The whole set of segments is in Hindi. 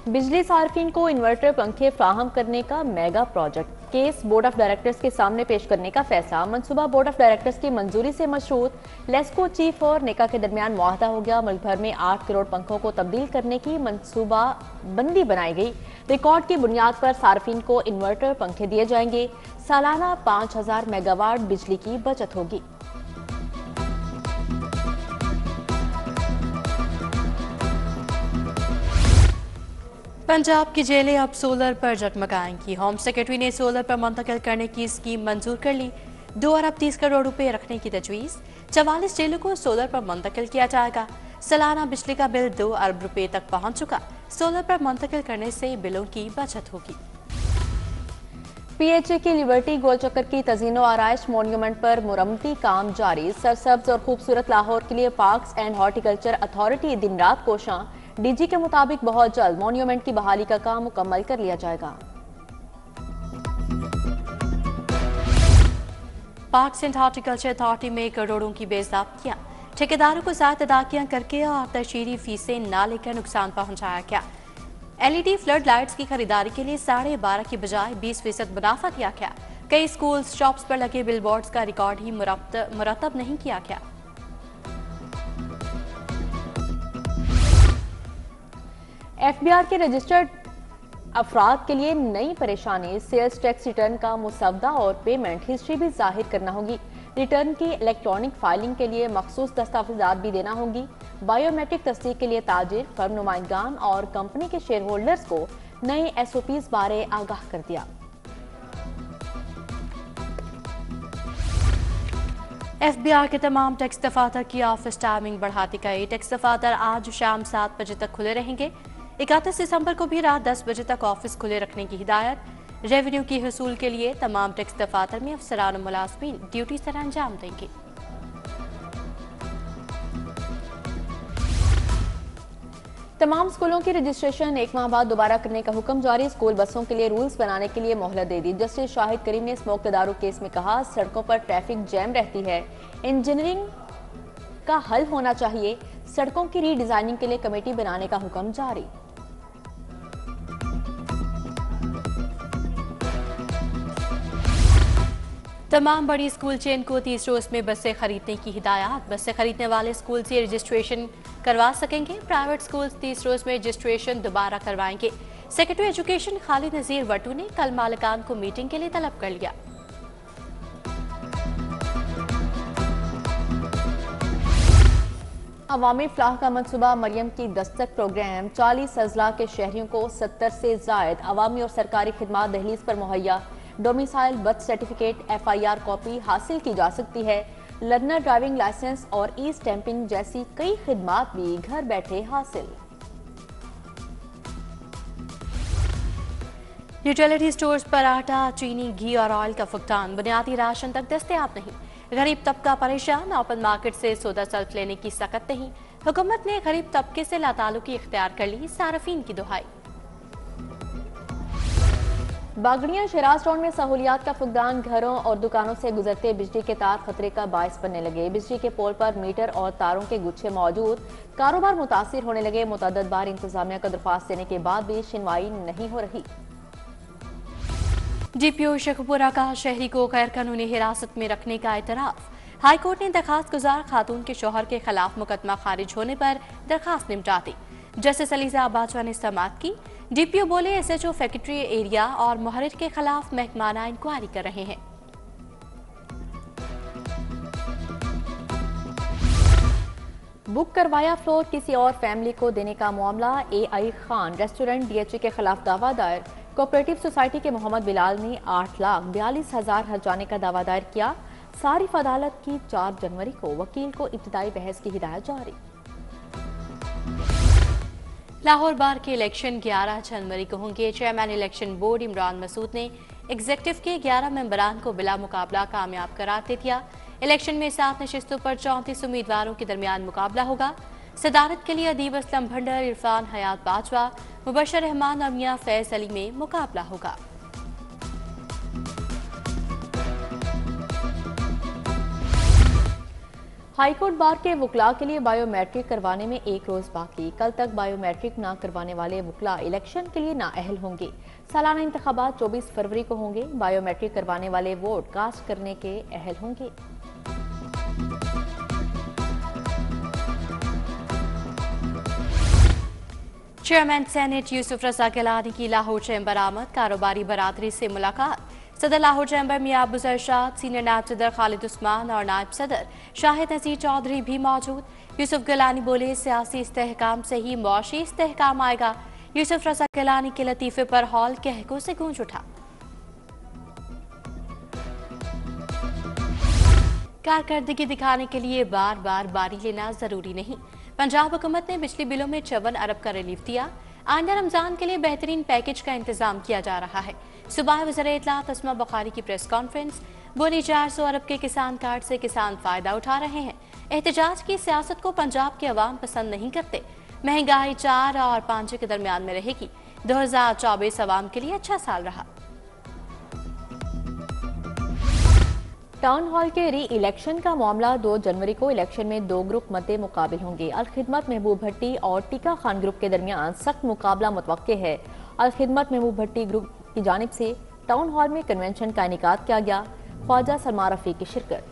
बिजली सार्फिन को इन्वर्टर पंखे फ्राहम करने का mega project case board of directors के सामने पेश करने का फैसला। मंसूबा बोर्ड ऑफ डायरेक्टर्स की मंजूरी से मशरूत लेस्को चीफ और नेका के दरमियान मुआहदा हो गया। मुल्क भर में 8 करोड़ पंखों को तब्दील करने की मंसूबा बंदी बनाई गई। रिकॉर्ड की बुनियाद पर सार्फिन को इन्वर्टर पंखे दिए जाएंगे। सालाना 5000 मेगावाट बिजली की बचत होगी। पंजाब की जेलें अब सोलर पर जगमगाएंगी। होम सेक्रेटरी ने सोलर पर मुंतकिल करने की स्कीम मंजूर कर ली। 2 अरब 30 करोड़ रुपए रखने की तजवीज़। 44 जेलों को सोलर पर मुंतकिल किया जाएगा। सालाना बिजली का बिल 2 अरब रुपए तक पहुंच चुका। सोलर पर मुंतकिल करने से बिलों की बचत होगी। पीएचए की लिबर्टी गोल चक्कर की तज़ीनो आराइश मॉन्यूमेंट पर मुरम्मती काम जारी। सरसब्ज और खूबसूरत लाहौर के लिए पार्क्स एंड हॉर्टिकल्चर अथॉरिटी दिन रात कोशां। डीजी के मुताबिक बहुत जल्द मॉन्यूमेंट की बहाली का काम मुकम्मल कर लिया जाएगा। पार्क्स एंड हॉर्टिकल्चर अथॉरिटी में करोड़ों की बेज़ाब्तियां। ठेकेदारों को ज़ायद अदाकियां करके और तशहीरी फीसें ना लेकर नुकसान पहुंचाया गया। एलईडी फ्लड लाइट्स की खरीदारी के लिए 12.5 की बजाय 20% मुनाफा दिया गया। कई स्कूल शॉप्स पर लगे बिलबोर्ड्स का रिकॉर्ड ही मुरतब नहीं किया गया। एफबीआर के रजिस्टर्ड अफराद के लिए नई परेशानी। सेल्स टैक्स रिटर्न का मुसवदा और पेमेंट हिस्ट्री भी जाहिर करना होगी। रिटर्न की इलेक्ट्रॉनिक फाइलिंग के लिए मखसूस दस्तावेजात भी देना होगी। बायोमेट्रिक तस्दीक के लिए ताजिर, फर्म नुमाइंदगान और कंपनी के शेयर होल्डर्स को नए एसओपीज बारे आगाह कर दिया। एफबीआर के तमाम टैक्स दफातर की ऑफिस टाइमिंग बढ़ा दी गई। टैक्स दफातर आज शाम 7 बजे तक खुले रहेंगे। 31 दिसंबर को भी रात 10 बजे तक ऑफिस खुले रखने की हिदायत। रेवेन्यू की हसूल के लिए तमाम टैक्स दफातर में अफसरान और मुलाजमीन ड्यूटी सर अंजाम देंगे। तमाम स्कूलों की रजिस्ट्रेशन 1 माह बाद दोबारा करने का हुक्म जारी। स्कूल बसों के लिए रूल्स बनाने के लिए मोहलत दे दी। जस्टिस शाहिद करीम ने स्मोक तदारुक केस में कहा, सड़कों पर ट्रैफिक जैम रहती है, इंजीनियरिंग का हल होना चाहिए। सड़कों की रीडिजाइनिंग के लिए कमेटी बनाने का हुक्म जारी। तमाम बड़ी स्कूल चेन को 30 रोज में बसें खरीदने की हिदायत। बसें खरीदने वाले स्कूल से रजिस्ट्रेशन करवा सकेंगे। प्राइवेट स्कूल 30 रोज में रजिस्ट्रेशन दोबारा करवाएंगे। सेक्रेटरी एजुकेशन खालिद नजीर वटू ने कल मालिकान को मीटिंग के लिए तलब कर लिया। अवामी फलाह का मनसूबा मरियम की दस्तक प्रोग्राम 40 अजला के शहरियों को 70 से जायद अवामी और सरकारी खिदमात दहलीज पर मुहैया। Domicile birth certificate, FIR copy हासिल की जा सकती है। लर्नर ड्राइविंग लाइसेंस और ई स्टैंपिंग जैसी कई खिदमात भी घर बैठे हासिल। यूटिलिटी स्टोर्स पर आटा, चीनी, घी और ऑयल का फुकदान बुनियादी राशन तक दस्तयाब नहीं। गरीब तबका परेशान। ओपन मार्केट से सौदा सल्फ लेने की सकत नहीं। हुकूमत ने गरीब तबके से लाताल्लुकी इख्तियार कर ली। सारफीन की दुहाई। बागड़ियां शराज टाउन में सहूलियात का फुकदान। घरों और दुकानों से गुजरते बिजली के तार खतरे का बायस बनने लगे। बिजली के पोल पर मीटर और तारों के गुच्छे मौजूद। कारोबार मुतासिर होने लगे। मुतअद्दिद बार इंतजामिया को दरख्वास्त देने के बाद भी सुनवाई नहीं हो रही। DPO शेखपुरा का शहरी को गैर कानूनी हिरासत में रखने का एतराफ। हाईकोर्ट ने दरखास्त गुजार खातून के शौहर के खिलाफ मुकदमा खारिज होने पर दरखास्त निपटा दी। जस्टिस अलीजा बाजवा ने समाअत की। DPO बोले, SHO फैक्ट्री एरिया और मुहर्रिर के खिलाफ महकमाना इंक्वायरी कर रहे हैं। बुक करवाया फ्लोर किसी और फैमिली को देने का मामला। AI खान रेस्टोरेंट DHA के खिलाफ दावा दायर। कोऑपरेटिव सोसाइटी के मोहम्मद बिलाल ने 8,42,000 हर्जाने का दावा दायर किया। सारिफ अदालत की 4 जनवरी को वकील को इब्तिदाई बहस की हिदायत जारी। लाहौर बार के इलेक्शन 11 जनवरी को होंगे। Chairman election board Imran Masood ने एग्जीक्यूटिव के 11 मेंबरान को बिला मुकाबला कामयाब करार दे दिया। इलेक्शन में 7 नशिस्तों पर 34 उम्मीदवारों के दरमियान मुकाबला होगा। सदारत के लिए अदीब असलम भंडर, इरफान हयात बाजवा, मुबशर रहमान और मियां फैज अली में मुकाबला होगा। हाईकोर्ट बार के वुकला के लिए बायोमेट्रिक करवाने में एक रोज बाकी। कल तक बायोमेट्रिक ना करवाने वाले वुकला इलेक्शन के लिए नाअहल होंगे। सालाना इंतखाबात 24 फरवरी को होंगे। बायोमेट्रिक करवाने वाले वोट कास्ट करने के अहल होंगे। चेयरमैन सेनेट यूसुफ रजा गिलानी की लाहौर चैम्बर आमद, कारोबारी बरादरी से मुलाकात। सदर लाहौर चैम्बर मियां अबू जरशाद, सीनियर नायब सदर खालिद उस्मान और नायब सदर शाहिद नज़ीर चौधरी भी मौजूद। यूसुफ गिलानी बोले, सियासी इस्तेहकाम से ही मौशी इस्तेहकाम आएगा। यूसुफ रजा गिलानी के लतीफे पर हॉल कहकों से गूंज उठा। कारकर्दगी दिखाने के लिए बार बार बारी लेना जरूरी नहीं। पंजाब हुकूमत ने बिजली बिलों में 54 अरब का रिलीफ दिया। आइंदा रमजान के लिए बेहतरीन पैकेज का इंतजाम किया जा रहा है। सुबह वज़ीर इत्तलात अस्मा बुखारी की प्रेस कॉन्फ्रेंस, बोली 400 अरब के किसान कार्ड से किसान फायदा उठा रहे हैं। एहतजाज की सियासत को पंजाब के अवाम पसंद नहीं करते। महंगाई 4 और 5 के दरमियान में रहेगी। 2024 अवाम के लिए अच्छा साल रहा। टाउन हॉल के री इलेक्शन का मामला 2 जनवरी को इलेक्शन में 2 ग्रुप मद्दे मुकाबिल होंगे। अलखिदमत महबूब भट्टी और टीका खान ग्रुप के दरमियान सख्त मुकाबला मुतवक्के है। अलखिदमत महबूब भट्टी ग्रुप की जानिब से टाउन हॉल में कन्वेंशन का इनेकाद किया गया। ख्वाजा सलमान रफी की शिरकत।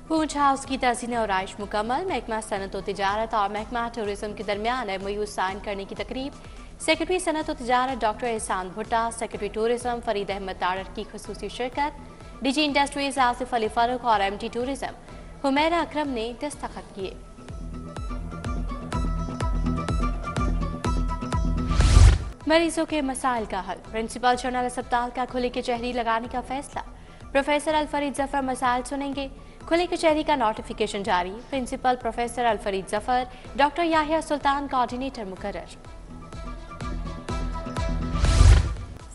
पूंछ हाउस की तज़ीन और आइश मुकम्मल। महकमा सनत और तिजारत और महकमा टूरिज्म के दरमियान MOU साइन करने की तकरीब। सेक्रेटरी सनत और तिजारत डॉक्टर एहसान भुट्टा, सेक्रेटरी टूरिज्म फरीद अहमद तारड़ की खुसूसी शिरकत। DG इंडस्ट्रीज आसिफ अली फारूक और MD टूरिज्म हुमैरा अकरम ने दस्तखत किए। मरीजों के मसाइल का हल। प्रिंसिपल जनरल अस्पताल का खुले कचहरी लगाने का फैसला। प्रोफेसर अलफरीद जफर मसाइल सुनेंगे। खुले कचहरी का नोटिफिकेशन जारी। Principal professor Alfarid Zafar, doctor Yahya Sultan coordinator मुकर्रर।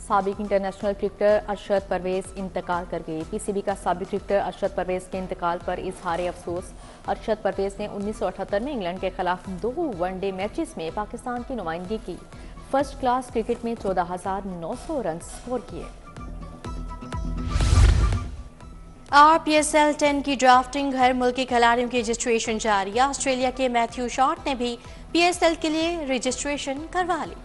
साबिक इंटरनेशनल क्रिकेटर अरशद परवेज इंतकाल कर गए। PCB का साबिक क्रिकेटर अरशद परवेज के इंतकाल पर इजहार अफसोस। अरशद परवेज ने 1978 में इंग्लैंड के खिलाफ 2 वनडे मैचेस में पाकिस्तान की नुमाइंदगी की। फर्स्ट क्लास क्रिकेट में 14,900 रन स्कोर किए। RPSL 10 की ड्राफ्टिंग हर मुल्की खिलाड़ियों की रजिस्ट्रेशन जारी। ऑस्ट्रेलिया के मैथ्यू शॉर्ट ने भी PSL के लिए रजिस्ट्रेशन करवा ली।